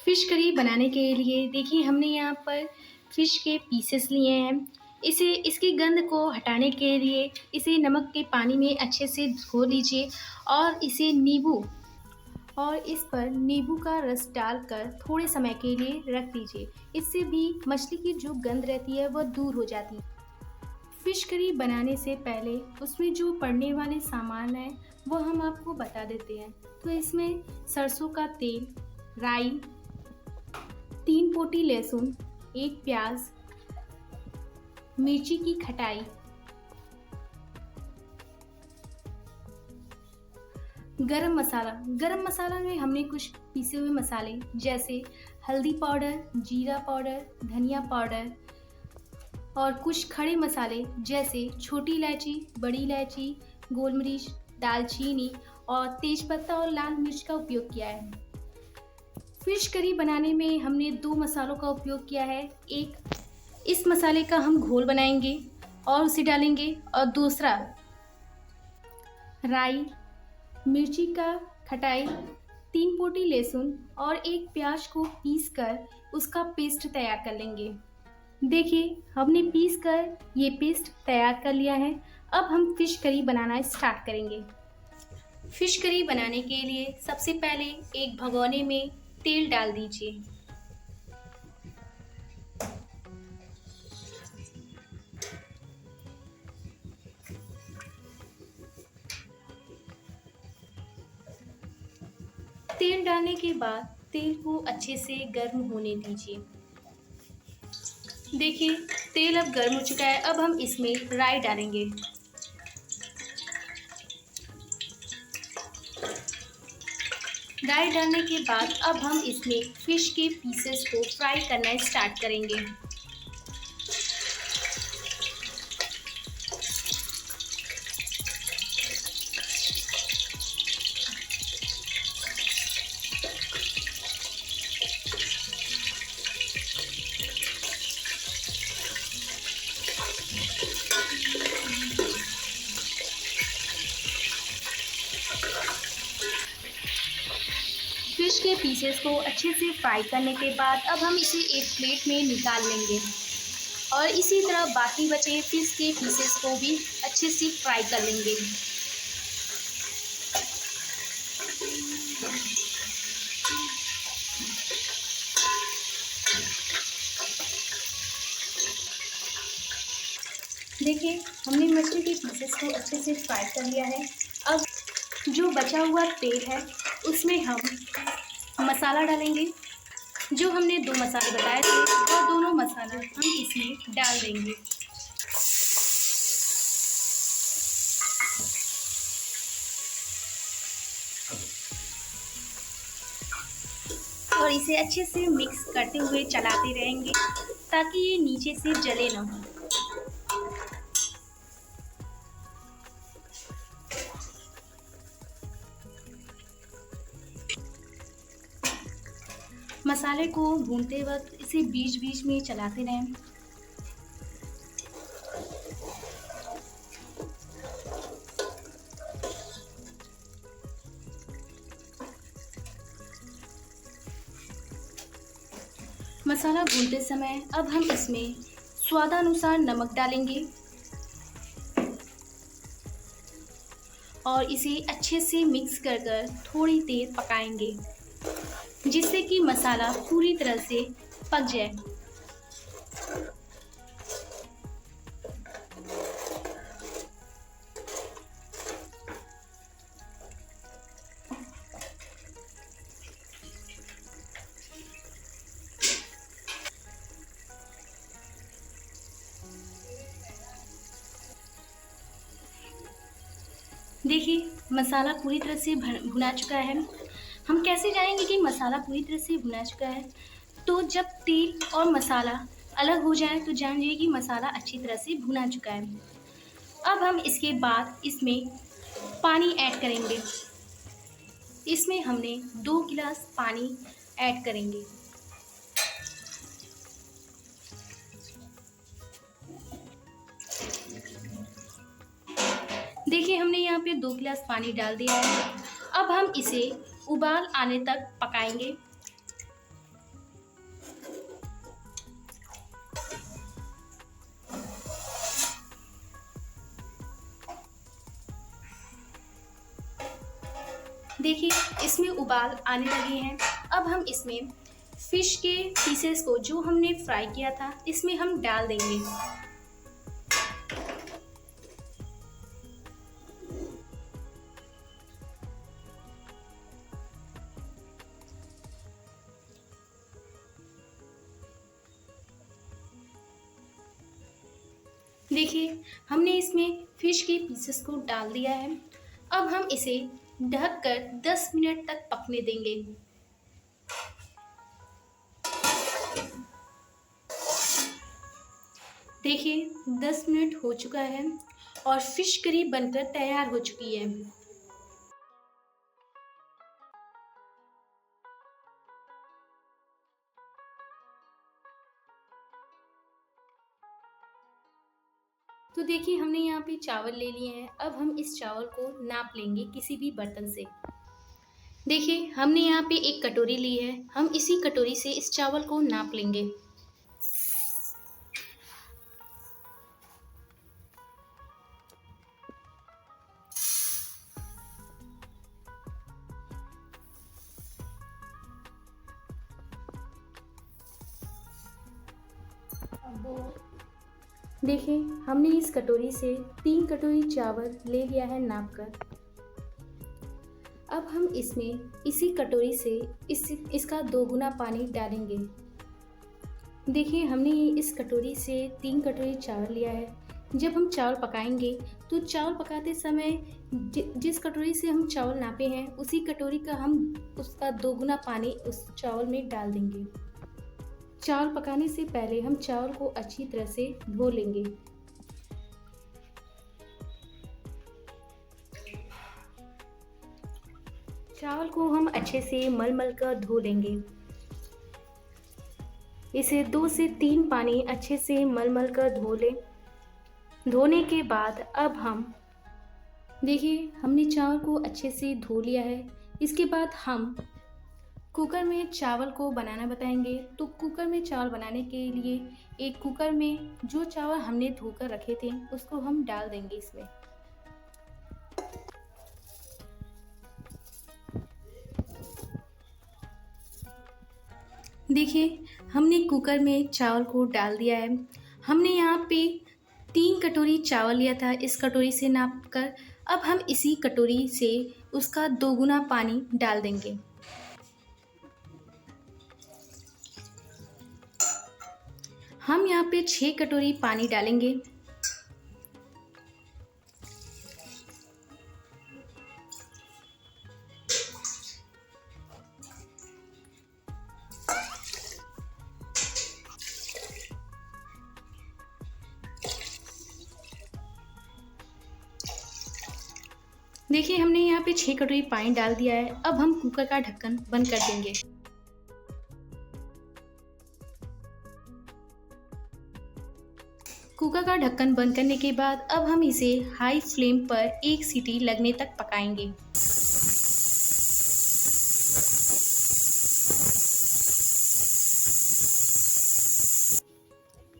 Fish curry बनाने के लिए देखिए हमने यहाँ पर फ़िश के पीसेस लिए हैं। इसे इसकी गंध को हटाने के लिए इसे नमक के पानी में अच्छे से धो लीजिए और इसे नींबू और इस पर नींबू का रस डालकर थोड़े समय के लिए रख दीजिए। इससे भी मछली की जो गंध रहती है वह दूर हो जाती है। फ़िश करी बनाने से पहले उसमें जो पड़ने वाले सामान हैं वो हम आपको बता देते हैं। तो इसमें सरसों का तेल, राई, 3 पोटी लहसुन, 1 प्याज, मिर्ची की खटाई, गरम मसाला में हमने कुछ पीसे हुए मसाले जैसे हल्दी पाउडर, जीरा पाउडर, धनिया पाउडर और कुछ खड़े मसाले जैसे छोटी इलायची, बड़ी इलायची, गोल मिर्च, दालचीनी और तेजपत्ता और लाल मिर्च का उपयोग किया है। फिश करी बनाने में हमने 2 मसालों का उपयोग किया है। एक इस मसाले का हम घोल बनाएंगे और उसे डालेंगे और दूसरा राई, मिर्ची का खटाई, 3 पोटी लहसुन और 1 प्याज को पीसकर उसका पेस्ट तैयार कर लेंगे। देखिए हमने पीसकर ये पेस्ट तैयार कर लिया है। अब हम फिश करी बनाना स्टार्ट करेंगे। फिश करी बनाने के लिए सबसे पहले एक भगोने में तेल डाल दीजिए। तेल डालने के बाद तेल को अच्छे से गर्म होने दीजिए। देखिए तेल अब गर्म हो चुका है। अब हम इसमें राई डालेंगे। राई डालने के बाद अब हम इसमें फिश के पीसेस को फ्राई करना स्टार्ट करेंगे। फिश के पीसेस को अच्छे से फ्राई करने के बाद अब हम इसे एक प्लेट में निकाल लेंगे और इसी तरह बाकी बचे फिश के पीसेस को भी अच्छे से फ्राई कर लेंगे। देखिए हमने मछली के पीसेस को अच्छे से फ्राई कर लिया है। अब जो बचा हुआ तेल है उसमें हम मसाला डालेंगे। जो हमने 2 मसाले बताए थे वो दोनों मसाला हम इसमें डाल देंगे और इसे अच्छे से मिक्स करते हुए चलाते रहेंगे ताकि ये नीचे से जले ना हो। मसाले को भूनते वक्त इसे बीच-बीच में चलाते रहें। मसाला भूनते समय अब हम इसमें स्वादानुसार नमक डालेंगे और इसे अच्छे से मिक्स कर कर थोड़ी देर पकाएंगे जिससे कि मसाला पूरी तरह से पक जाए। देखिए मसाला पूरी तरह से भुना चुका है। हम कैसे जानेंगे कि मसाला पूरी तरह से भुना चुका है? तो जब तेल और मसाला अलग हो जाए तो जान जाइए कि मसाला अच्छी तरह से भुना चुका है। अब हम इसके बाद इसमें पानी ऐड करेंगे। इसमें हमने 2 गिलास पानी ऐड करेंगे। देखिए हमने यहाँ पे 2 गिलास पानी डाल दिया है। अब हम इसे उबाल आने तक पकाएंगे। देखिए इसमें उबाल आने लगे हैं। अब हम इसमें फ़िश के पीसेस को जो हमने फ्राई किया था इसमें हम डाल देंगे। देखिए हमने इसमें फ़िश के पीसेस को डाल दिया है। अब हम इसे ढककर 10 मिनट तक पकने देंगे। देखिए 10 मिनट हो चुका है और फ़िश करी बनकर तैयार हो चुकी है। तो देखिए हमने यहाँ पे चावल ले लिए हैं। अब हम इस चावल को नाप लेंगे किसी भी बर्तन से। देखिए हमने यहाँ पे एक कटोरी ली है। हम इसी कटोरी से इस चावल को नाप लेंगे। देखिए हमने इस कटोरी से 3 कटोरी चावल ले लिया है नाप कर। अब हम इसमें इसी कटोरी से इसका 2 गुना पानी डालेंगे। देखिए हमने इस कटोरी से 3 कटोरी चावल लिया है। जब हम चावल पकाएंगे तो चावल पकाते समय जिस कटोरी से हम चावल नापे हैं उसी कटोरी का हम उसका 2 गुना पानी उस चावल में डाल देंगे। चावल पकाने से पहले हम चावल को अच्छी तरह से धो लेंगे। चावल को हम अच्छे से मल कर धो लेंगे। इसे 2 से 3 पानी अच्छे से मल कर धो लें। धोने के बाद अब हम देखिए हमने चावल को अच्छे से धो लिया है। इसके बाद हम कुकर में चावल को बनाना बताएंगे। तो कुकर में चावल बनाने के लिए एक कुकर में जो चावल हमने धोकर रखे थे उसको हम डाल देंगे इसमें। देखिए हमने कुकर में चावल को डाल दिया है। हमने यहाँ पे 3 कटोरी चावल लिया था इस कटोरी से नाप कर। अब हम इसी कटोरी से उसका 2 गुना पानी डाल देंगे। हम यहाँ पे 6 कटोरी पानी डालेंगे। देखिए हमने यहाँ पे 6 कटोरी पानी डाल दिया है। अब हम कुकर का ढक्कन बंद कर देंगे। कुकर का ढक्कन बंद करने के बाद अब हम इसे हाई फ्लेम पर 1 सीटी लगने तक पकाएंगे।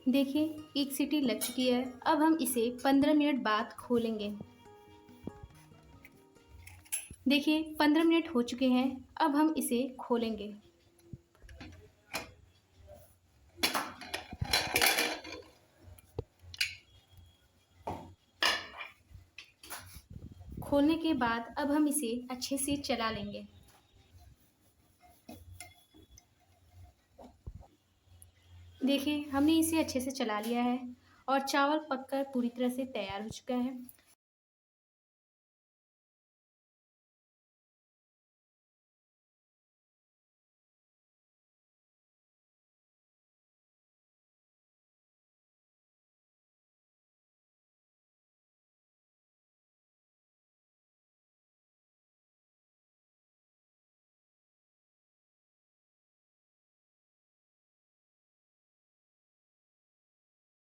देखिए 1 सीटी लग चुकी है। अब हम इसे 15 मिनट बाद खोलेंगे। देखिए 15 मिनट हो चुके हैं। अब हम इसे खोलेंगे। खोलने के बाद अब हम इसे अच्छे से चला लेंगे। देखिए हमने इसे अच्छे से चला लिया है और चावल पककर पूरी तरह से तैयार हो चुका है।